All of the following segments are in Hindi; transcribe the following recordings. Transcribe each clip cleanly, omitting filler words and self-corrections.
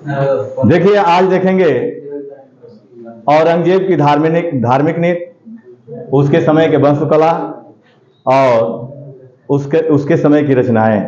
देखिए, आज देखेंगे औरंगजेब की धार्मिक नीति, उसके समय के वंशकला और उसके समय की रचनाएं।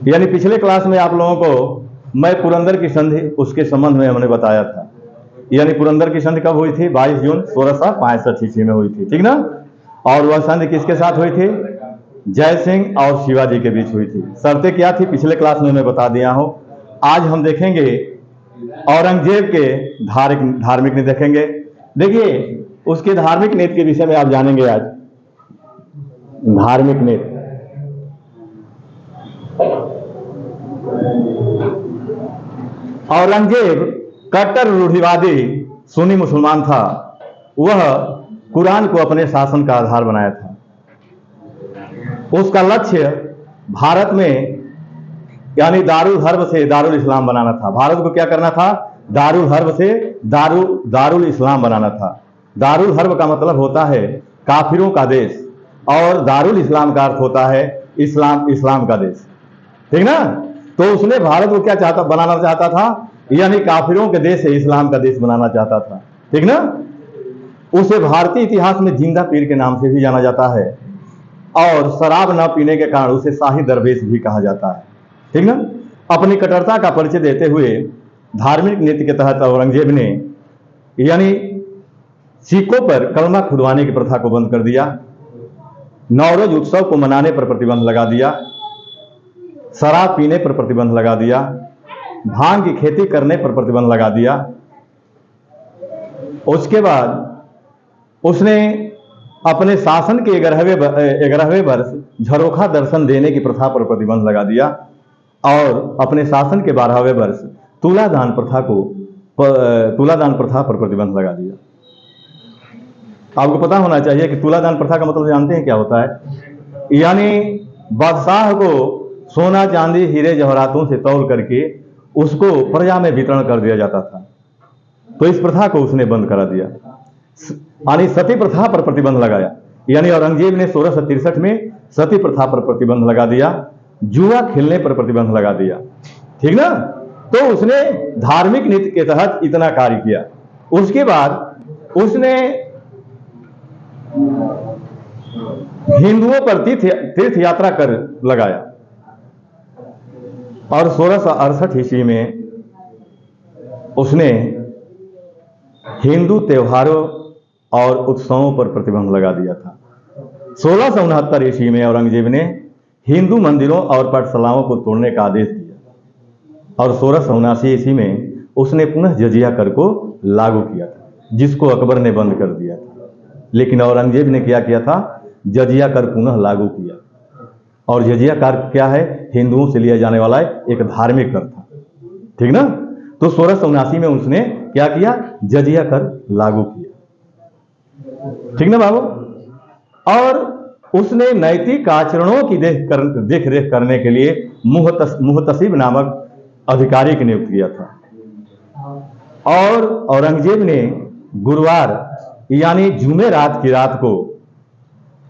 यानी पिछले क्लास में आप लोगों को मैं पुरंदर की संधि उसके संबंध में हमने बताया था। यानी पुरंदर की संधि कब हुई थी? 22 जून 1665 ईस्वी में हुई थी, ठीक ना? और वह संधि किसके साथ हुई थी? जय सिंह और शिवाजी के बीच हुई थी। शर्तें क्या थी पिछले क्लास में मैं बता दिया हूं। आज हम देखेंगे औरंगजेब के धार्मिक नीति देखेंगे। देखिए, उसके धार्मिक नीति के विषय में आप जानेंगे आज। धार्मिक नीति, औरंगजेब कट्टर रूढ़िवादी सुन्नी मुसलमान था। वह कुरान को अपने शासन का आधार बनाया था। उसका लक्ष्य भारत में यानी दारुल हर्ब से दारुल इस्लाम बनाना था। भारत को क्या करना था? दारुल हर्ब से दारुल इस्लाम बनाना था। दारुल हर्ब का मतलब होता है काफिरों का देश, और दारुल इस्लाम का अर्थ होता है इस्लाम का देश, ठीक ना? तो उसने भारत को क्या बनाना चाहता था? यानी काफिरों के देश से इस्लाम का देश बनाना चाहता था, ठीक ना? उसे भारतीय इतिहास में जिंदा पीर के नाम से भी जाना जाता है, और शराब न पीने के कारण उसे शाही दरवेश भी कहा जाता है, ठीक ना? अपनी कट्टरता का परिचय देते हुए धार्मिक नीति के तहत औरंगजेब ने यानी सिखों पर कलमा खुदवाने की प्रथा को बंद कर दिया, नौरोज उत्सव को मनाने पर प्रतिबंध लगा दिया, शराब पीने पर प्रतिबंध लगा दिया, भांग की खेती करने पर प्रतिबंध लगा दिया। उसके बाद उसने अपने शासन के 11वें वर्ष झरोखा दर्शन देने की प्रथा पर प्रतिबंध लगा दिया, और अपने शासन के 12वें वर्ष तुलादान प्रथा पर प्रतिबंध लगा दिया। आपको पता होना चाहिए कि तुलादान प्रथा का मतलब जानते हैं क्या होता है? यानी बादशाह को सोना चांदी हीरे जवाहरातों से तौल करके उसको प्रजा में वितरण कर दिया जाता था। तो इस प्रथा को उसने बंद करा दिया, यानी सती प्रथा पर प्रतिबंध लगाया। यानी औरंगजेब ने 1663 में सती प्रथा पर प्रतिबंध लगा दिया, जुआ खेलने पर प्रतिबंध लगा दिया, ठीक ना? तो उसने धार्मिक नीति के तहत इतना कार्य किया। उसके बाद उसने हिंदुओं पर तीर्थ यात्रा कर लगाया, और 1668 ईस्वी में उसने हिंदू त्योहारों और उत्सवों पर प्रतिबंध लगा दिया था। 1669 ईस्वी में औरंगजेब ने हिंदू मंदिरों और पाठशालाओं को तोड़ने का आदेश दिया, और 1679 ईस्वी में उसने पुनः जजिया कर को लागू किया था, जिसको अकबर ने बंद कर दिया था। लेकिन औरंगजेब ने क्या किया था? जजिया कर पुनः लागू किया। और जजिया कर क्या है? हिंदुओं से लिया जाने वाला एक धार्मिक कर था, ठीक ना? तो 1679 में उसने क्या किया? जजिया कर लागू किया, ठीक ना बाबू? और उसने नैतिक आचरणों की देख रेख करने के लिए मुहतसिब नामक अधिकारी की नियुक्त किया था। और औरंगजेब ने गुरुवार यानी जुमेरात की रात को,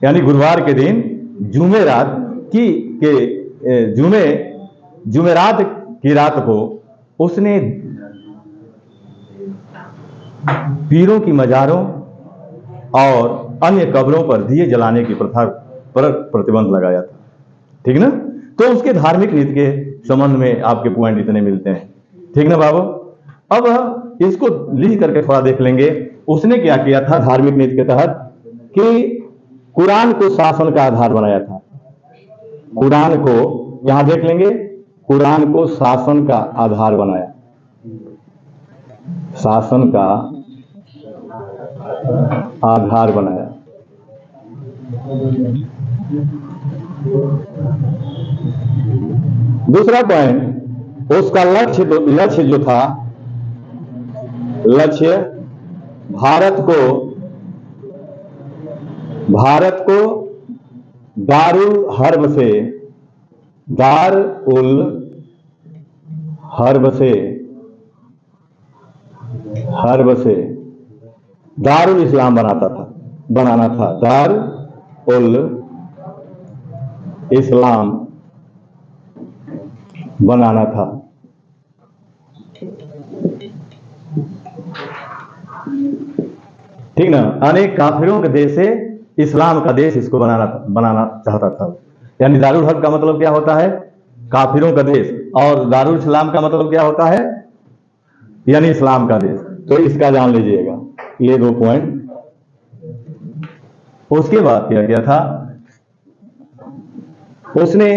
यानी गुरुवार के दिन जुमेरात की रात को उसने पीरों की मजारों और अन्य कब्रों पर दिए जलाने की प्रथा पर प्रतिबंध लगाया था, ठीक ना? तो उसके धार्मिक नीति के संबंध में आपके पॉइंट इतने मिलते हैं, ठीक ना बाबू? अब इसको लिख करके थोड़ा देख लेंगे। उसने क्या किया था धार्मिक नीति के तहत कि कुरान को शासन का आधार बनाया था। कुरान को यहां देख लेंगे, कुरान को शासन का आधार बनाया, शासन का आधार बनाया। दूसरा पॉइंट, उसका लक्ष्य जो था, लक्ष्य भारत को दारुल हर्ब से दारुल इस्लाम बनाना था। दारुल इस्लाम बनाना था। ठीक ना। अनेक काफिरों के देश से इस्लाम का देश इसको बनाना चाहता था। यानी दारुल हर्ब का मतलब क्या होता है? काफिरों का देश। और दारुल इस्लाम का मतलब क्या होता है? यानी इस्लाम का देश। तो इसका जान लीजिएगा, ये 2 पॉइंट। उसके बाद क्या किया था उसने?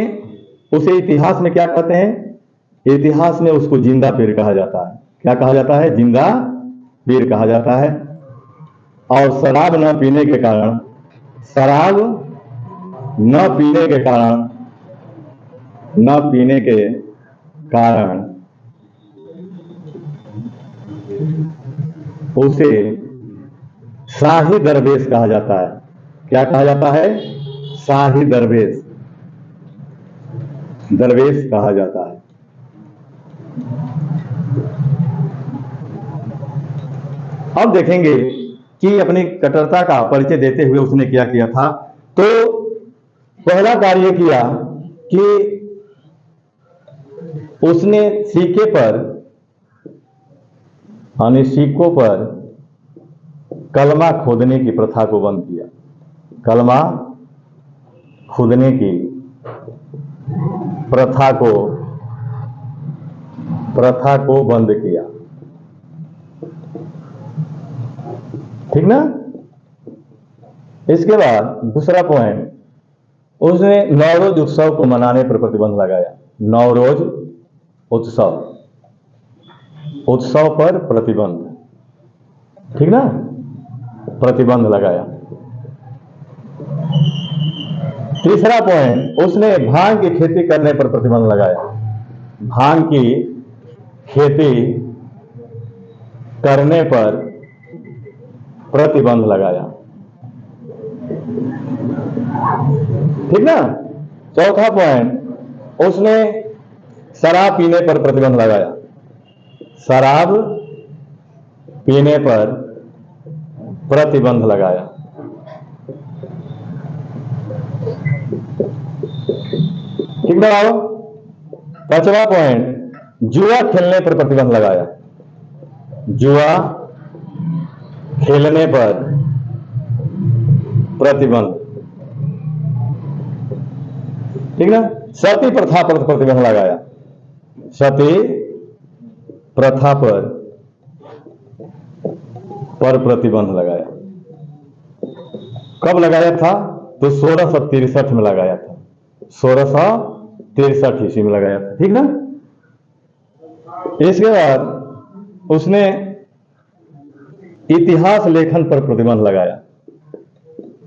उसे इतिहास में क्या कहते हैं? इतिहास में उसको जिंदा पीर कहा जाता है। क्या कहा जाता है? जिंदा पीर कहा जाता है। और शराब न पीने के कारण, शराब न पीने के कारण, न पीने के कारण उसे शाही दरवेश कहा जाता है। क्या कहा जाता है? शाही दरवेश, दरवेश कहा जाता है। अब देखेंगे कि अपनी कट्टरता का परिचय देते हुए उसने क्या किया था। तो पहला कार्य किया कि उसने सिक्के पर, यानी सिक्कों पर कलमा खोदने की प्रथा को बंद किया। कलमा खोदने की प्रथा को बंद किया। ठीक ना। इसके बाद दूसरा पॉइंट, उसने नवरोज उत्सव को मनाने पर प्रतिबंध लगाया। नवरोज उत्सव पर प्रतिबंध, ठीक ना, प्रतिबंध लगाया। तीसरा पॉइंट, उसने भांग की खेती करने पर प्रतिबंध लगाया। भांग की खेती करने पर प्रतिबंध लगाया। ठीक ना। चौथा पॉइंट, उसने शराब पीने पर प्रतिबंध लगाया। शराब पीने पर प्रतिबंध लगाया। ठीक ना। पांचवा पॉइंट, जुआ खेलने पर प्रतिबंध लगाया। जुआ खेलने पर प्रतिबंध, ठीक ना। सती प्रथा पर प्रतिबंध लगाया। सती प्रथा पर प्रतिबंध लगाया। कब लगाया था? तो 1663 में लगाया था। 1663 ईस्वी में लगाया था। ठीक ना। इसके बाद उसने इतिहास लेखन पर प्रतिबंध लगाया।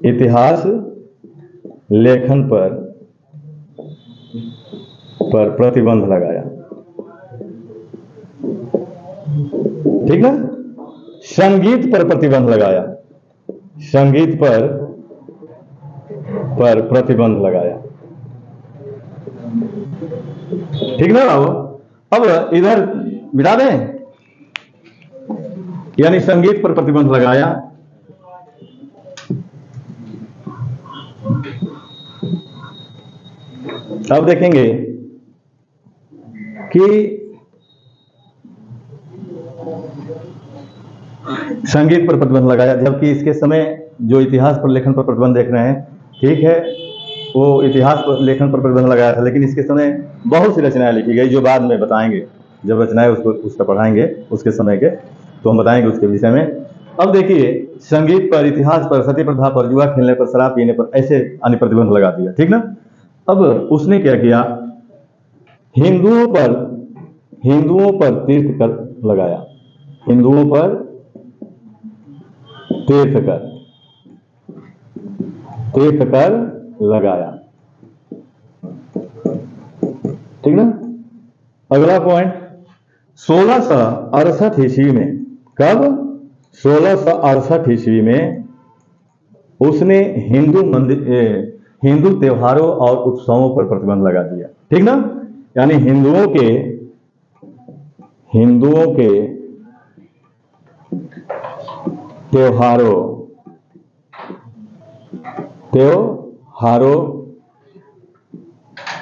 इतिहास लेखन पर प्रतिबंध लगाया। ठीक ना। संगीत पर प्रतिबंध लगाया। संगीत पर प्रतिबंध लगाया। ठीक ना। अब इधर मिटा दें, यानी संगीत पर प्रतिबंध लगाया। अब देखेंगे कि संगीत पर प्रतिबंध लगाया, जबकि इसके समय जो इतिहास पर लेखन पर प्रतिबंध देख रहे हैं, ठीक है, वो इतिहास पर लेखन पर प्रतिबंध लगाया था, लेकिन इसके समय बहुत सी रचनाएं लिखी गई जो बाद में बताएंगे। जब रचनाएं उसका पढ़ाएंगे उसके समय के, तो हम बताएंगे उसके विषय में। अब देखिए, संगीत पर, इतिहास पर, सती प्रथा पर, जुआ खेलने पर, शराब पीने पर, ऐसे अन्य प्रतिबंध लगा दिया। ठीक ना। अब उसने क्या किया? हिंदुओं पर तीर्थ कर लगाया। हिंदुओं पर तीर्थ कर लगाया। ठीक ना। अगला पॉइंट, 1668 ईस्वी में, कब? 1668 ईस्वी में उसने हिंदू त्योहारों और उत्सवों पर प्रतिबंध लगा दिया। ठीक ना। यानी हिंदुओं के त्योहारों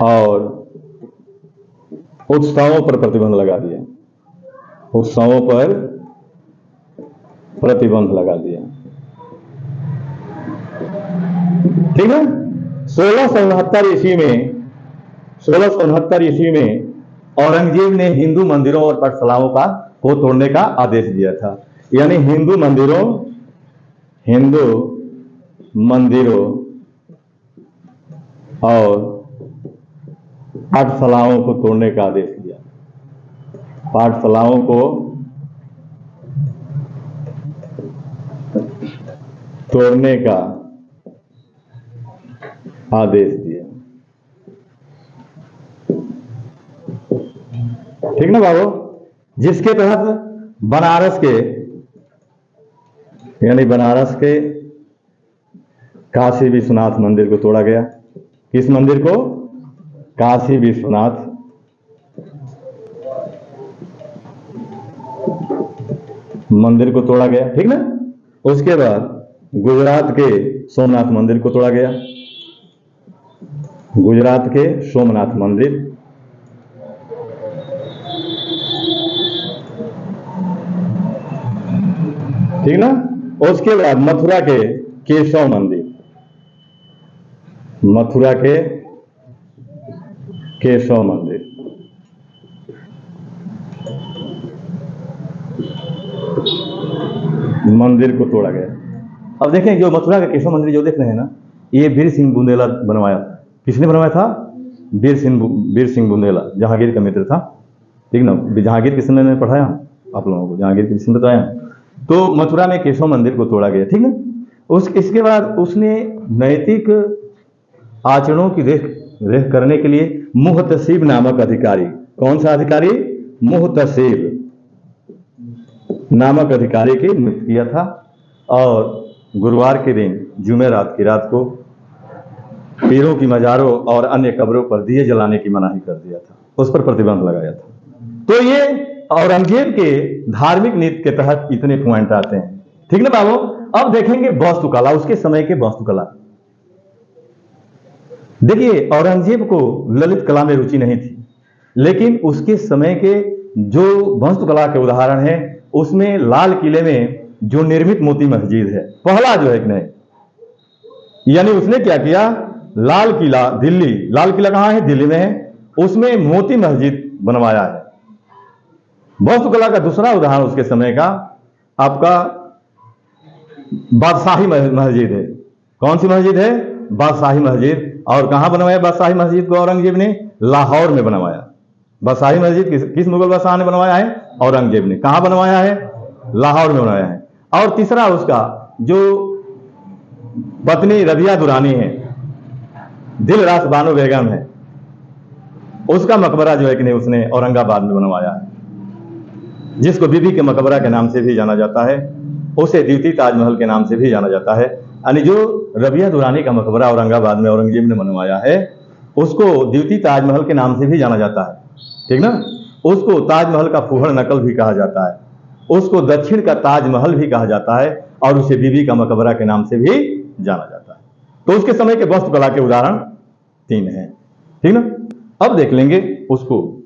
और उत्सवों पर प्रतिबंध लगा दिया। उत्सवों पर प्रतिबंध लगा दिया। ठीक है। 1669 ईस्वी में औरंगजेब ने हिंदू मंदिरों और पाठशालाओं को तोड़ने का आदेश दिया था। यानी हिंदू मंदिरों और पाठशालाओं को तोड़ने का आदेश दिया। पाठशालाओं को तोड़ने का आदेश दिया। ठीक ना बाबू। जिसके तहत बनारस के काशी विश्वनाथ मंदिर को तोड़ा गया। किस मंदिर को? काशी विश्वनाथ मंदिर को तोड़ा गया। ठीक ना। उसके बाद गुजरात के सोमनाथ मंदिर को तोड़ा गया। गुजरात के सोमनाथ मंदिर। ठीक ना। उसके बाद मथुरा के केशव मंदिर। मथुरा के केशव मंदिर। मंदिर को तोड़ा गया। अब देखें, जो मथुरा का केशव मंदिर जो देख रहे हैं ना, ये वीर सिंह बुंदेला बनवाया। किसने बनवाया था? वीर सिंह बुंदेला, जहांगीर का मित्र था। ठीक ना। जहांगीर के समय में पढ़ाया आप लोगों को, जहांगीर के समय बताया। तो मथुरा में केशव मंदिर को तोड़ा गया। ठीक ना। इसके बाद उसने नैतिक आचरणों की रेख करने के लिए मुहतसिब नामक अधिकारी, कौन सा अधिकारी? मुहतसिब नामक अधिकारी की नियुक्त किया था। और गुरुवार के दिन जुमेरात की रात को पीरों की मजारों और अन्य कब्रों पर दिए जलाने की मनाही कर दिया था। उस पर प्रतिबंध लगाया था। तो ये औरंगजेब के धार्मिक नीति के तहत इतने पॉइंट आते हैं। ठीक ना बाबू। अब देखेंगे वास्तुकला, उसके समय के वास्तुकला। देखिए, औरंगजेब को ललित कला में रुचि नहीं थी, लेकिन उसके समय के जो वास्तुकला के उदाहरण हैं, उसमें लाल किले में जो निर्मित मोती मस्जिद है, पहला जो है कि नहीं, यानी उसने क्या किया? लाल किला दिल्ली, लाल किला कहां है? दिल्ली में है। उसमें मोती मस्जिद बनवाया है। वास्तुकला का दूसरा उदाहरण उसके समय का आपका बादशाही मस्जिद है। कौन सी मस्जिद है? बादशाही मस्जिद। और कहां बनवाया बादशाही मस्जिद को औरंगजेब ने? लाहौर में बनवाया। बादशाही मस्जिद किस मुगल बादशाह ने बनवाया है? औरंगजेब ने। कहां बनवाया है? लाहौर में बनवाया है। और तीसरा उसका जो पत्नी रबिया दुरानी है, दिलरास बानो बेगम है, उसका मकबरा जो है कि नहीं, उसने औरंगाबाद में बनवाया है, जिसको बीबी के मकबरा के नाम से भी जाना जाता है। उसे द्वितीय ताजमहल के नाम से भी जाना जाता है। यानी जो रबिया दुरानी का मकबरा औरंगाबाद में औरंगजेब ने बनवाया है, उसको द्वितीय ताजमहल के नाम से भी जाना जाता है। ठीक ना। उसको ताजमहल का फूहड़ नकल भी कहा जाता है, उसको दक्षिण का ताजमहल भी कहा जाता है, और उसे बीबी का मकबरा के नाम से भी जाना जाता है। तो उसके समय के वास्तुकला के उदाहरण 3 हैं। ठीक ना। अब देख लेंगे उसको।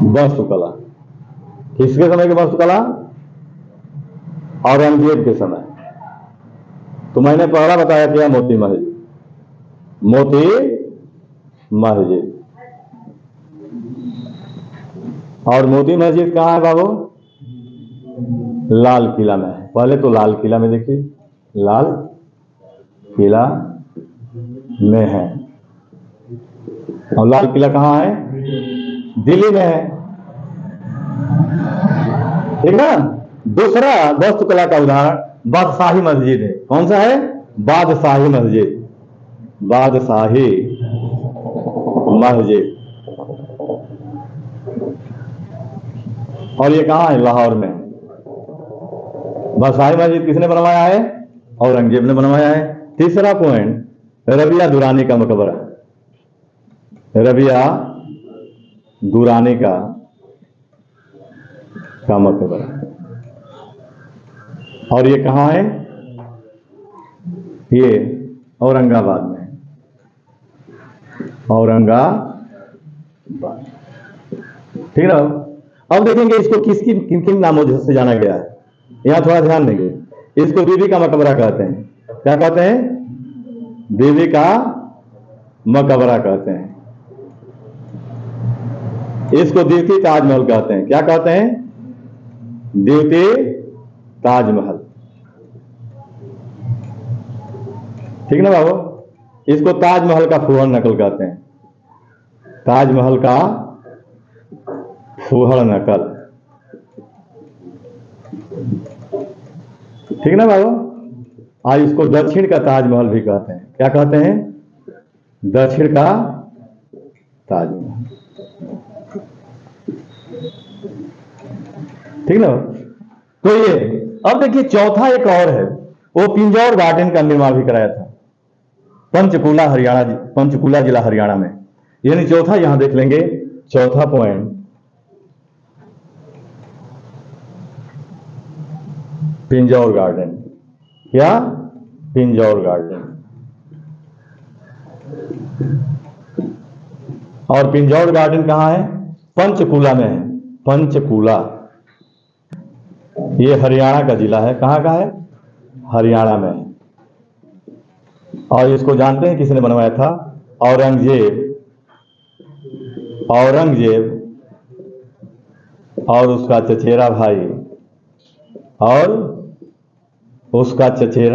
वास्तुकला किसके समय की वास्तुकला? औरंगजेब के समय। तो मैंने पहला बताया क्या? मोती मस्जिद। मोती मस्जिद। और मोती मस्जिद कहां है बाबू? लाल किला में है। पहले तो लाल किला में देखिए, लाल किला में है। और लाल किला कहां है? दिल्ली में है। ठीक ना। दूसरा वास्तुकला का उदाहरण बादशाही मस्जिद है। कौन सा है? बादशाही मस्जिद। बादशाही मस्जिद। और ये कहां है? लाहौर में। बादशाही मस्जिद किसने बनवाया है? औरंगजेब ने बनवाया है। तीसरा पॉइंट, रबिया दुरानी का मकबरा। रबिया दुरानी का मकबरा। और ये कहां है? ये औरंगाबाद में। औरंगाबाद। ठीक है ना। अब देखेंगे इसको किन किन नामों से जाना गया है, यहां थोड़ा ध्यान देंगे। इसको बीबी का मकबरा कहते हैं। क्या कहते हैं? बीबी का मकबरा कहते हैं। इसको द्वितीय ताजमहल कहते हैं। क्या कहते हैं? द्वितीय ताजमहल। ठीक ना बाबू। इसको ताजमहल का फूहड़ नकल कहते हैं। ताजमहल का फूहड़ नकल। ठीक ना बाबू। आज इसको दक्षिण का ताजमहल भी कहते हैं। क्या कहते हैं? दक्षिण का ताजमहल। ठीक ना। तो ये अब देखिए चौथा एक और है, वो पिंजौर गार्डन का निर्माण भी कराया था पंचकुला जिला हरियाणा में। यानी चौथा यहां देख लेंगे, चौथा पॉइंट पिंजौर गार्डन। क्या? पिंजौर गार्डन। और पिंजौर गार्डन कहां है? पंचकुला में है। पंचकुला ये हरियाणा का जिला है। कहां का है? हरियाणा में है। और इसको जानते हैं किसने बनवाया था? औरंगजेब और उसका चचेरा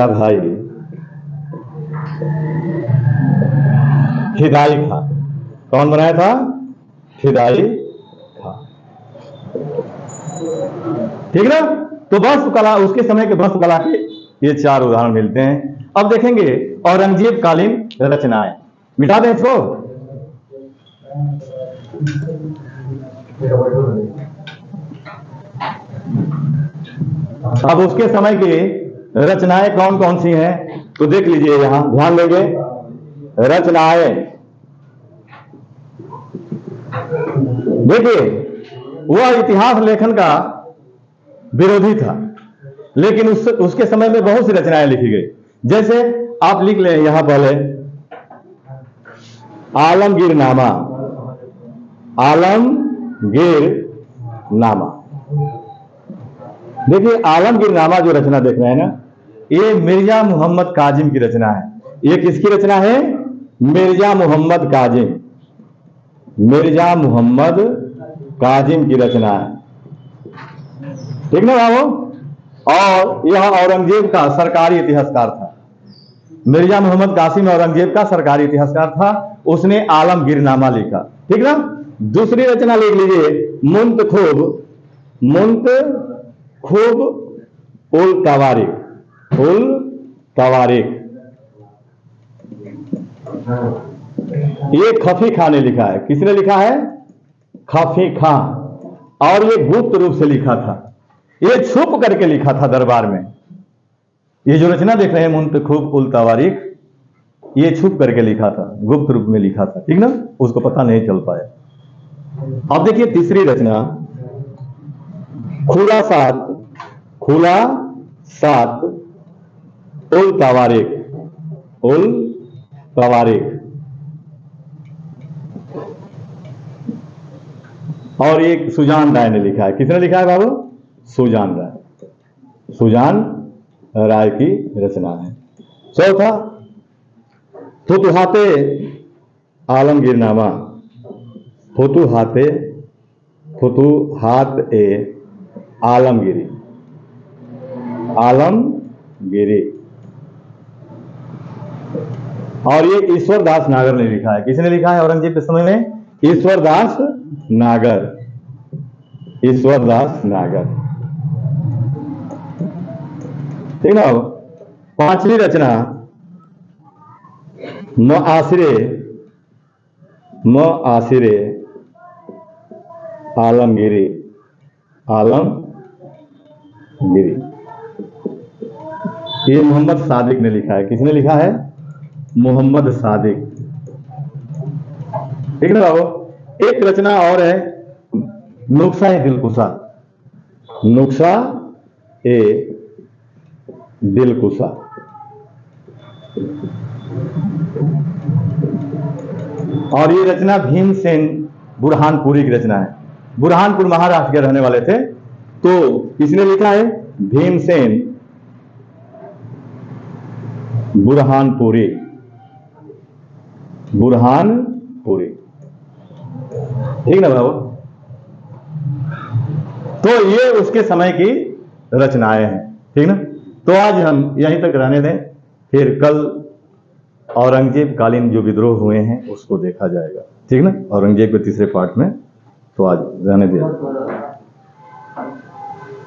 भाई फिदाई खां। कौन बनाया था? फिदाई खां। ठीक ना। तो वास्तुकला, उसके समय के वास्तुकला के ये चार उदाहरण मिलते हैं। अब देखेंगे औरंगजेब कालीन रचनाएं। मिटा दें इसको। अब उसके समय की रचनाएं कौन कौन सी हैं तो देख लीजिए, यहां ध्यान देंगे। रचनाएं देखिए, वह इतिहास लेखन का विरोधी था, लेकिन उसके समय में बहुत सी रचनाएं लिखी गई। जैसे आप लिख लें यहां पहले आलमगीरनामा। आलमगीरनामा देखिए, आलमगीरनामा जो रचना देख रहे हैं ना, ये मिर्जा मोहम्मद काजिम की रचना है। ये किसकी रचना है? मिर्जा मोहम्मद काजिम की रचना है। ठीक ना बाबू। और यह औरंगजेब का सरकारी इतिहासकार था। मिर्जा मोहम्मद कासिम औरंगजेब का सरकारी इतिहासकार था। उसने आलमगीरनामा लिखा। ठीक ना। दूसरी रचना लिख लीजिए, मुंतखब उल तवारीख। ये खफी खां ने लिखा है। किसने लिखा है? खफी खां। और ये गुप्त रूप से लिखा था, ये छुप करके लिखा था दरबार में। ये जो रचना देख रहे हैं मुंतखब उल तवारीख, ये छुप करके लिखा था, गुप्त रूप में लिखा था। ठीक ना। उसको पता नहीं चल पाया। अब देखिए तीसरी रचना, खुलासात उल तवारीख। और एक सुजान राय ने लिखा है। किसने लिखा है बाबू? सुजान राय की रचना है। चौथा फुतुहाते आलमगीरनामा। फुतुहात ए आलमगिरी। और ये ईश्वरदास नागर ने लिखा है। किसने लिखा है औरंगजेब के समय में? ईश्वरदास नागर। ठीक ना। पांचवी रचना मुआसिरे आलमगिरी। ये मोहम्मद सादिक ने लिखा है। किसने लिखा है? मोहम्मद सादिक। ठीक ना बाबू। एक रचना और है, नुक्शा-ए-दिलकुशा। और ये रचना भीमसेन बुरहानपुरी की रचना है। बुरहानपुर महाराष्ट्र के रहने वाले थे। तो किसने लिखा है? भीमसेन बुरहानपुरी। बुरहानपुरी, ठीक ना बाबू? तो ये उसके समय की रचनाएं हैं, ठीक ना? तो आज हम यहीं तक रहने दें, फिर कल औरंगजेब कालीन जो विद्रोह हुए हैं उसको देखा जाएगा, ठीक ना? औरंगजेब के तीसरे पार्ट में। तो आज रहने दें।